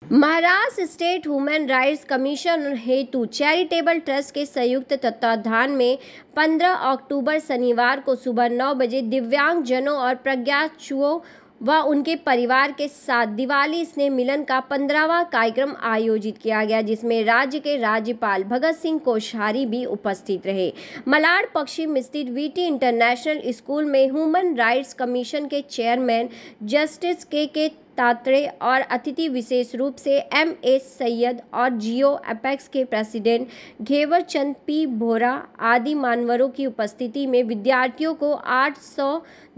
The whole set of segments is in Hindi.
Maharashtra state human rights commission हेतु चैरिटेबल ट्रस्ट के संयुक्त तत्वाधान में 15 अक्टूबर शनिवार को सुबह 9 बजे दिव्यांगजनों और प्रज्ञाचुओं व उनके परिवार के साथ दिवाली स्नेह मिलन का 15वां कार्यक्रम आयोजित किया गया, जिसमें राज्य के राज्यपाल भगत सिंह कोश्यारी भी उपस्थित रहे। मलाड पश्चिम स्थित वीटी इंटरनेशनल स्कूल में ह्यूमन राइट्स कमीशन के चेयरमैन जस्टिस के तात्रे और अतिथि विशेष रूप से M.A. सैयद और जियो एपेक्स के प्रेसिडेंट घेवर चंद पी बोरा आदि मान्यवरों की उपस्थिति में विद्यार्थियों को 800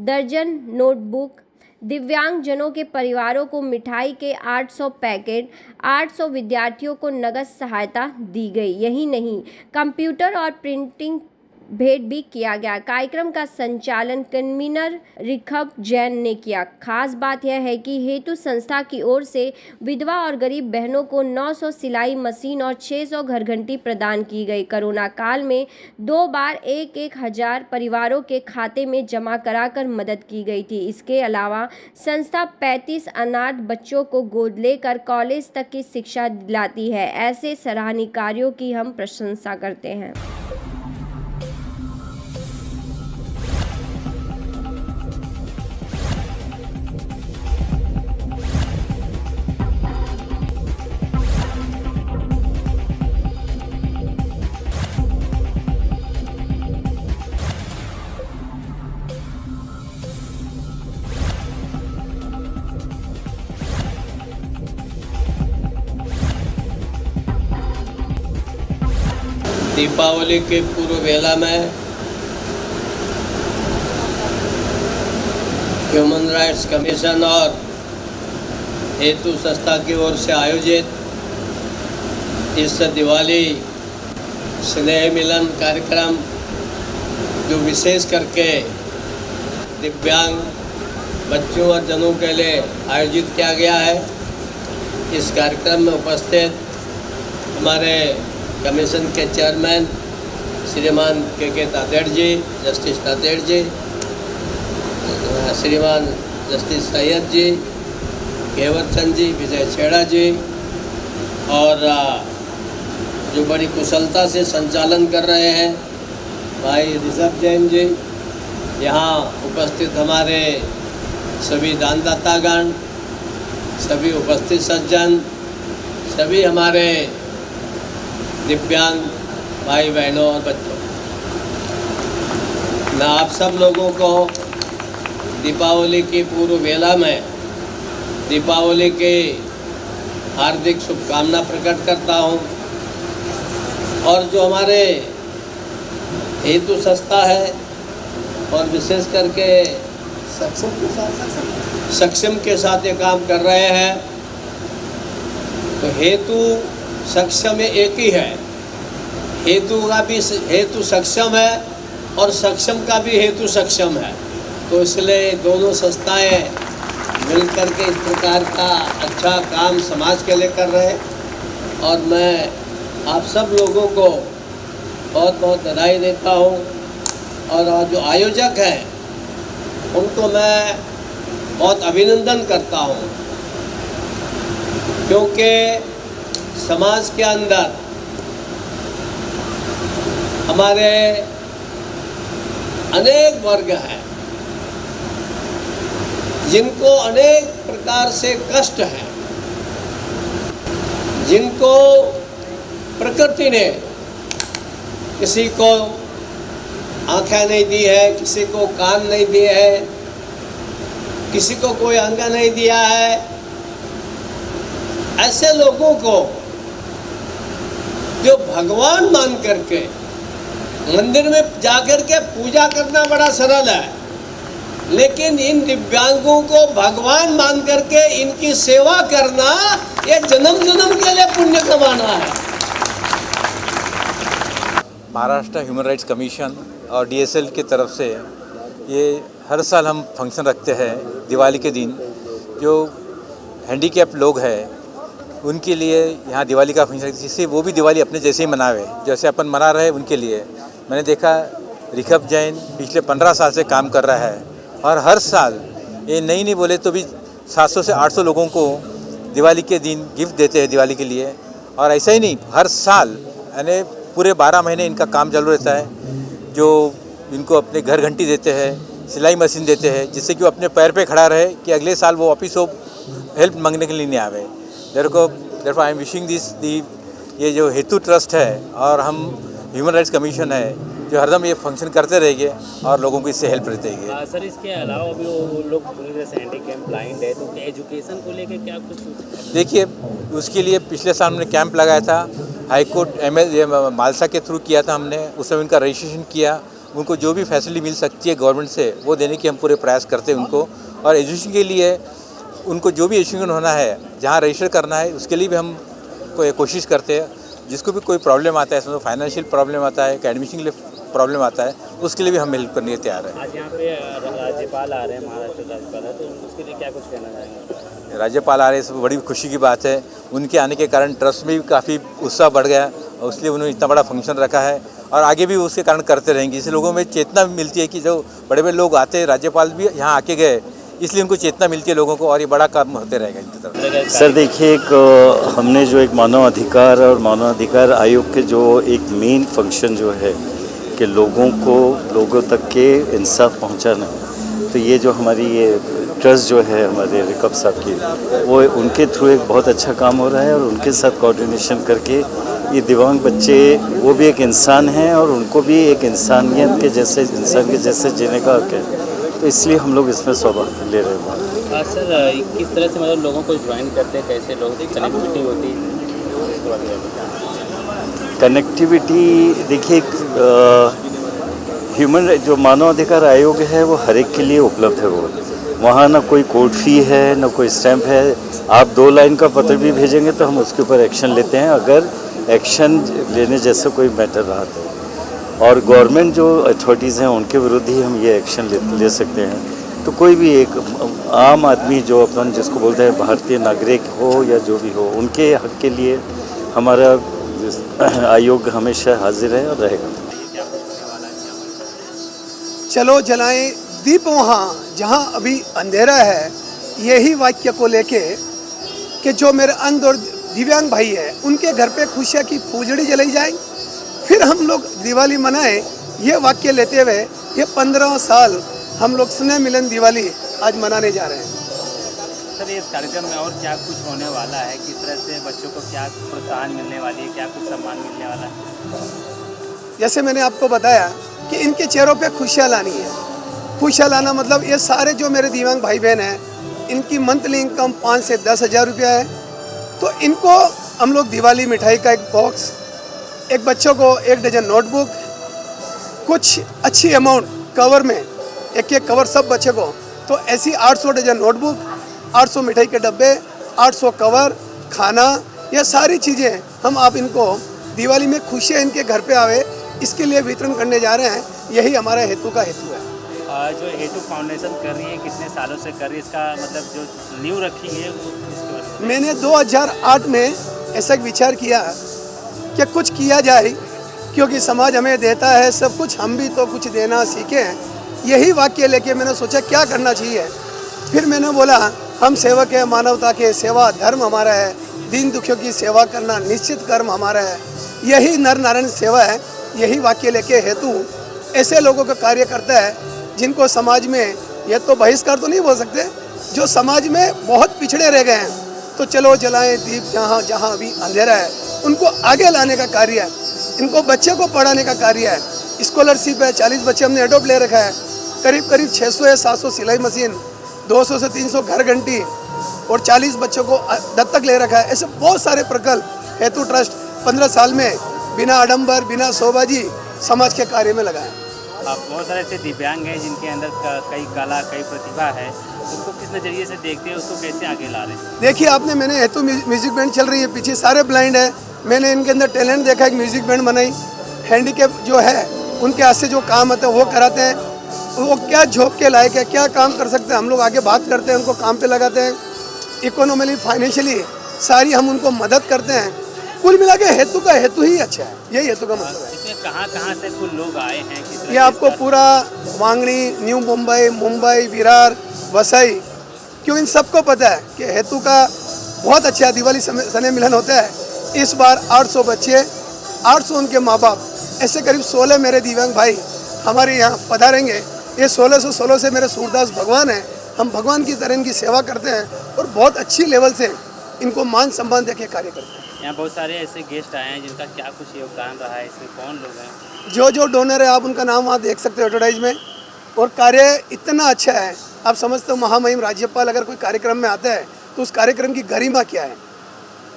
दर्जन नोटबुक, दिव्यांगजनों के परिवारों को मिठाई के 800 पैकेट, 800 विद्यार्थियों को नगद सहायता दी गई। यही नहीं, कंप्यूटर और प्रिंटिंग भेंट भी किया गया। कार्यक्रम का संचालन कन्वीनर ऋखभ जैन ने किया। खास बात यह है कि हेतु संस्था की ओर से विधवा और गरीब बहनों को 900 सिलाई मशीन और 600 घरघंटी प्रदान की गई। कोरोना काल में 2 बार 1-1 हजार परिवारों के खाते में जमा कराकर मदद की गई थी। इसके अलावा संस्था 35 अनाथ बच्चों को गोद लेकर कॉलेज तक की शिक्षा दिलाती है। ऐसे सराहनीय कार्यों की हम प्रशंसा करते हैं। दीपावली के पूर्व वेला में ह्यूमन राइट्स कमीशन और हेतु संस्था की ओर से आयोजित इस दिवाली स्नेह मिलन कार्यक्रम, जो विशेष करके दिव्यांग बच्चों और जनों के लिए आयोजित किया गया है, इस कार्यक्रम में उपस्थित हमारे कमीशन के चेयरमैन श्रीमान के तातेड़ जी, जस्टिस तातेड़ जी, श्रीमान जस्टिस सैयद जी, घेवर चंद जी, विजय छेड़ा जी, और जो बड़ी कुशलता से संचालन कर रहे हैं भाई ऋषभ जैन जी, यहाँ उपस्थित हमारे सभी दानदातागण, सभी उपस्थित सज्जन, सभी हमारे दिव्यांग भाई बहनों और बच्चों, मैं आप सब लोगों को दीपावली की पूर्व वेला में दीपावली की हार्दिक शुभकामना प्रकट करता हूं। और जो हमारे हेतु संस्था है और विशेष करके सक्षम के साथ ये काम कर रहे हैं, तो हेतु सक्षम में एक ही है। हेतु का भी हेतु सक्षम है और सक्षम का भी हेतु सक्षम है, तो इसलिए दोनों संस्थाएं मिलकर के इस प्रकार का अच्छा काम समाज के लिए कर रहे हैं। और मैं आप सब लोगों को बहुत बहुत बधाई देता हूं, और जो आयोजक हैं उनको मैं बहुत अभिनंदन करता हूं, क्योंकि समाज के अंदर हमारे अनेक वर्ग हैं जिनको अनेक प्रकार से कष्ट है, जिनको प्रकृति ने, किसी को आँखें नहीं दी है, किसी को कान नहीं दिए है, किसी को कोई अंग नहीं दिया है। ऐसे लोगों को जो भगवान मान करके मंदिर में जाकर के पूजा करना बड़ा सरल है, लेकिन इन दिव्यांगों को भगवान मान करके इनकी सेवा करना, ये जन्म जन्म के लिए पुण्य कमाना है। महाराष्ट्र ह्यूमन राइट्स कमीशन और DSL की तरफ से ये हर साल हम फंक्शन रखते हैं दिवाली के दिन। जो हैंडीकैप लोग हैं उनके लिए यहाँ दिवाली का फंक्शन, जिससे वो भी दिवाली अपने जैसे ही मनावे, जैसे अपन मना रहे हैं उनके लिए। मैंने देखा ऋखभ जैन पिछले 15 साल से काम कर रहा है और हर साल ये नहीं बोले तो भी 700 से 800 लोगों को दिवाली के दिन गिफ्ट देते हैं दिवाली के लिए। और ऐसा ही नहीं, हर साल यानी पूरे 12 महीने इनका काम चालू रहता है। जो इनको अपने घर घंटी देते हैं, सिलाई मशीन देते हैं, जिससे कि वो अपने पैर पे खड़ा रहे कि अगले साल वो वापिस वो हेल्प मांगने के लिए नहीं आवे। Therefore I am wishing this ये जो हेतु ट्रस्ट है और हम ह्यूमन राइट्स कमीशन है जो हरदम ये फंक्शन करते रहेंगे और लोगों को इससे हेल्प रहती है। सर, इसके अलावा भी वो लोग पूरी तरह से हैंडीकैप ब्लाइंड है, तो एजुकेशन को लेकर क्या कुछ देखिए, उसके लिए पिछले साल हमने कैंप लगाया था, हाई कोर्ट मालसा के थ्रू किया था हमने। उस समय उनका रजिस्ट्रेशन किया, उनको जो भी फैसिलिटी मिल सकती है गवर्नमेंट से वो देने की हम पूरे प्रयास करते हैं उनको। और एजुकेशन के लिए उनको जो भी एजुकेशन होना है, जहाँ रजिस्टर करना है, उसके लिए भी हम कोशिश करते हैं। जिसको भी कोई प्रॉब्लम आता है, इसमें फाइनेंशियल प्रॉब्लम आता है, एडमिशन के लिए प्रॉब्लम आता है, उसके लिए भी हम हेल्प करने के तैयार हैं। आज यहाँ पे राज्यपाल आ रहे हैं, महाराष्ट्र राज्यपाल है, तो उसके लिए क्या कुछ कहना चाहेंगे? राज्यपाल आ रहे हैं, सब बड़ी खुशी की बात है। उनके आने के कारण ट्रस्ट में भी काफ़ी उत्साह बढ़ गया और इसलिए उन्होंने इतना बड़ा फंक्शन रखा है और आगे भी उसके कारण करते रहेंगे। इससे लोगों में चेतना मिलती है कि जो बड़े बड़े लोग आते हैं, राज्यपाल भी यहाँ आके गए, इसलिए उनको चेतना मिलती है लोगों को और ये बड़ा काम होते रहेगा इनकी तरफ। सर देखिए, हमने जो एक मानव अधिकार और मानवाधिकार आयोग के जो एक मेन फंक्शन जो है कि लोगों तक के इंसाफ पहुंचाना, तो ये जो हमारी ये ट्रस्ट जो है हमारे रिकब साहब की, वो उनके थ्रू एक बहुत अच्छा काम हो रहा है और उनके साथ कोऑर्डिनेशन करके ये दिव्यांग बच्चे वो भी एक इंसान हैं और उनको भी एक इंसान के जैसे जीने का हक है, तो इसलिए हम लोग इसमें सौभाग्य ले रहे हैं। सर, किस तरह से मतलब लोगों को ज्वाइन करते हैं, कैसे लोग कनेक्टिविटी होती है? कनेक्टिविटी देखिए, ह्यूमन जो मानवाधिकार आयोग है वो हर एक के लिए उपलब्ध है। वो वहाँ ना कोई कोर्ट फी है, ना कोई स्टैंप है। आप 2 लाइन का पत्र भी भेजेंगे तो हम उसके ऊपर एक्शन लेते हैं, अगर एक्शन लेने जैसा कोई मैटर रहा तो। और गवर्नमेंट जो अथॉरिटीज़ हैं उनके विरुद्ध ही हम ये एक्शन ले सकते हैं। तो कोई भी एक आम आदमी जो अपन जिसको बोलते हैं भारतीय नागरिक हो या जो भी हो, उनके हक के लिए हमारा आयोग हमेशा हाजिर है और रहेगा। चलो जलाएं दीप वहाँ जहाँ अभी अंधेरा है, यही वाक्य को लेके कि जो मेरे अंध और दिव्यांग भाई है उनके घर पे खुशियाँ की फुलझड़ी जलाई जाए, फिर हम लोग दिवाली मनाएं। ये वाक्य लेते हुए ये 15 साल हम लोग स्नेह मिलन दिवाली आज मनाने जा रहे हैं। सर, इस कार्यक्रम में और क्या कुछ होने वाला है? किस तरह से बच्चों को क्या प्रोत्साहन मिलने वाली है, क्या कुछ सम्मान मिलने वाला है? जैसे मैंने आपको बताया कि इनके चेहरों पे खुशियाँ लानी है। खुशियाँ लाना मतलब ये सारे जो मेरे दिव्यांग भाई बहन हैं, इनकी मंथली इनकम 5 से 10 हज़ार रुपया है। तो इनको हम लोग दिवाली मिठाई का एक बॉक्स, एक बच्चों को 1 डजन नोटबुक, कुछ अच्छी अमाउंट कवर में, एक कवर सब बच्चे को, तो ऐसी 800 डजन नोटबुक, 800 मिठाई के डब्बे, 800 कवर, खाना, ये सारी चीज़ें हम आप इनको दिवाली में खुशियाँ इनके घर पे आवे, इसके लिए वितरण करने जा रहे हैं। यही हमारा हेतु का हेतु है। जो हेतु फाउंडेशन कर रही है, कितने सालों से कर रही है, इसका मतलब जो नींव रखी है वो इसके बारे में? मैंने 2008 में ऐसा विचार किया कि कुछ किया जाए, क्योंकि समाज हमें देता है सब कुछ, हम भी तो कुछ देना सीखें। यही वाक्य लेके मैंने सोचा क्या करना चाहिए। फिर मैंने बोला हम सेवक है, मानवता के सेवा धर्म हमारा है, दीन दुखियों की सेवा करना निश्चित कर्म हमारा है, यही नर नारायण सेवा है। यही वाक्य लेके हेतु ऐसे लोगों का कार्य करता है जिनको समाज में, ये तो बहिष्कार तो नहीं बोल सकते, जो समाज में बहुत पिछड़े रह गए हैं। तो चलो जलाएं दीप जहाँ जहाँ अभी अंधेरा है, उनको आगे लाने का कार्य है, इनको बच्चे को पढ़ाने का कार्य है। स्कॉलरशिप है, 40 बच्चे हमने एडोप्ट ले रखा है, करीब 600 या 700 सिलाई मशीन, 200 से 300 घर घंटी और 40 बच्चों को दत्तक ले रखा है। ऐसे बहुत सारे प्रकल्प हेतु ट्रस्ट 15 साल में बिना आडंबर, बिना शोबाजी समाज के कार्य में लगाए। आप बहुत सारे ऐसे दिव्यांग हैं जिनके अंदर कई कला, कई प्रतिभा है, उनको किस नज़रिए से देखते हैं, उसको कैसे आगे ला रहे हैं? देखिए, आपने मैंने हेतु म्यूजिक बैंड चल रही है, पीछे सारे ब्लाइंड है, मैंने इनके अंदर टैलेंट देखा, एक म्यूजिक बैंड बनाई। हैंडीकैप जो है उनके हाथ से जो काम होता है वो कराते हैं। वो क्या झोंक के लायक है, क्या काम कर सकते हैं, हम लोग आगे बात करते हैं, उनको काम पे लगाते हैं। इकोनॉमिकली, फाइनेंशियली सारी हम उनको मदद करते हैं। कुल मिला के हेतु का हेतु ही अच्छा है, यही हेतु का मतलब है। इसमें कहाँ से कुल लोग आए हैं? ये आपको पूरा वांगणी, न्यू मुंबई, विरार, वसई क्योंकि इन सबको पता है कि हेतु का बहुत अच्छा दिवाली स्नेह मिलन होता है। इस बार 800 बच्चे, 800 उनके माँ बाप, ऐसे करीब 16 मेरे दिव्यांग भाई हमारे यहाँ पधारेंगे। ये 1616 से मेरे सूरदास भगवान हैं, हम भगवान की तरह इनकी सेवा करते हैं और बहुत अच्छी लेवल से इनको मान सम्मान देके कार्य करते हैं। यहाँ बहुत सारे ऐसे गेस्ट आए हैं जिनका क्या कुछ योगदान रहा है, इसमें कौन लोग हैं? जो डोनर है आप उनका नाम वहाँ देख सकते हो एडवर्टाइज में। और कार्य इतना अच्छा है, आप समझते हो महामहिम राज्यपाल अगर कोई कार्यक्रम में आता है तो उस कार्यक्रम की गरिमा क्या है।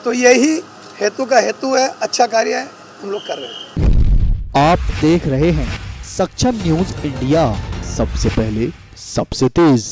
तो यही हेतु का हेतु है, अच्छा कार्य है, हम लोग कर रहे हैं। आप देख रहे हैं सक्षम न्यूज इंडिया, सबसे पहले सबसे तेज।